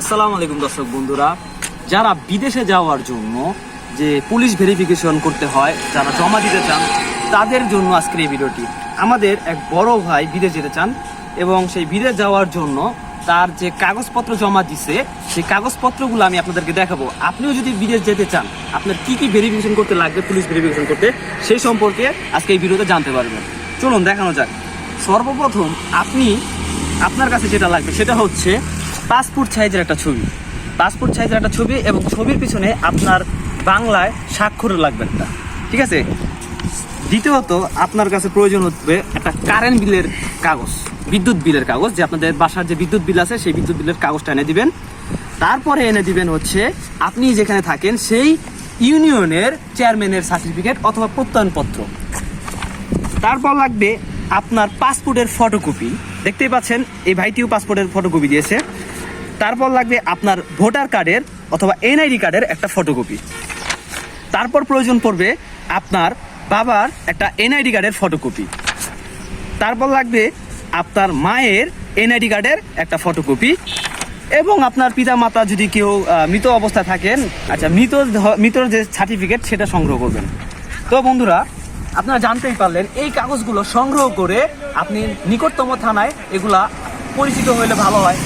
আসসালামু আলাইকুম দর্শক বন্ধুরা, যারা বিদেশে যাওয়ার জন্য যে পুলিশ ভেরিফিকেশন করতে হয়, যারা জমা দিতে চান তাদের জন্য আজকের এই ভিডিওটি। আমাদের এক বড় ভাই বিদেশ যেতে চান এবং সেই বিদেশ যাওয়ার জন্য তার যে কাগজপত্র জমা দিছে সেই কাগজপত্রগুলো আমি আপনাদেরকে দেখাবো। আপনিও যদি বিদেশ যেতে চান আপনার কি কি ভেরিফিকেশন করতে লাগবে পুলিশ ভেরিফিকেশন করতে, সেই সম্পর্কে আজকে এই ভিডিওতে জানতে পারবেন। চলুন দেখানো যাক। সর্বপ্রথম আপনার কাছে যেটা লাগবে সেটা হচ্ছে পাসপোর্ট সাইজের একটা ছবি, এবং ছবির পিছনে আপনার বাংলায় স্বাক্ষর লাগবে একটা, ঠিক আছে। দ্বিতীয়ত আপনার কাছে প্রয়োজন হবে একটা কারেন্ট বিলের কাগজ, বিদ্যুৎ বিলের কাগজ, যে আপনাদের বাসার যে বিদ্যুৎ বিল আছে সেই বিদ্যুৎ বিলের কাগজটা এনে দিবেন। তারপরে এনে দিবেন হচ্ছে আপনি যেখানে থাকেন সেই ইউনিয়নের চেয়ারম্যানের সার্টিফিকেট অথবা প্রত্যয়নপত্র। তারপর লাগবে আপনার পাসপোর্টের ফটোকপি, দেখতেই পাচ্ছেন এই ভাইটিও পাসপোর্টের ফটোকপি দিয়েছে। তারপর লাগবে আপনার ভোটার কার্ডের অথবা এনআইডি কার্ডের একটা ফটোকপি। তারপর প্রয়োজন পড়বে আপনার বাবার একটা এনআইডি কার্ডের ফটোকপি। তারপর লাগবে আপনার মায়ের এনআইডি কার্ডের একটা ফটোকপি, এবং আপনার পিতা মাতা যদি কেউ মৃত অবস্থায় থাকেন, আচ্ছা মৃতর যে সার্টিফিকেট সেটা সংগ্রহ করবেন। তো বন্ধুরা, আপনারা জানতেই পারলেন এই কাগজগুলো সংগ্রহ করে আপনি নিকটতম থানায় এগুলা পরিচিত হইলে ভালো হয়।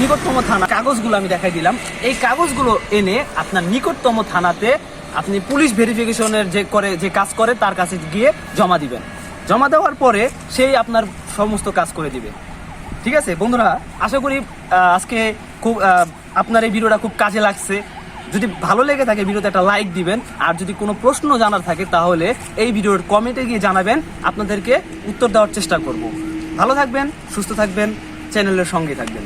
নিকটতম থানা কাগজগুলো আমি দেখাই দিলাম। এই কাগজগুলো এনে আপনার নিকটতম থানাতে আপনি পুলিশ ভেরিফিকেশনের যে কাজ করে তার কাছে গিয়ে জমা দিবেন। জমা দেওয়ার পরে সেই আপনার সমস্ত কাজ করে দিবে, ঠিক আছে। বন্ধুরা, আশা করি আজকে খুব আপনার এই ভিডিওটা খুব কাজে লাগছে। যদি ভালো লেগে থাকে ভিডিওতে একটা লাইক দিবেন, আর যদি কোনো প্রশ্ন জানার থাকে তাহলে এই ভিডিওর কমেন্টে গিয়ে জানাবেন, আপনাদেরকে উত্তর দেওয়ার চেষ্টা করব। ভালো থাকবেন, সুস্থ থাকবেন, চ্যানেলের সঙ্গে থাকবেন।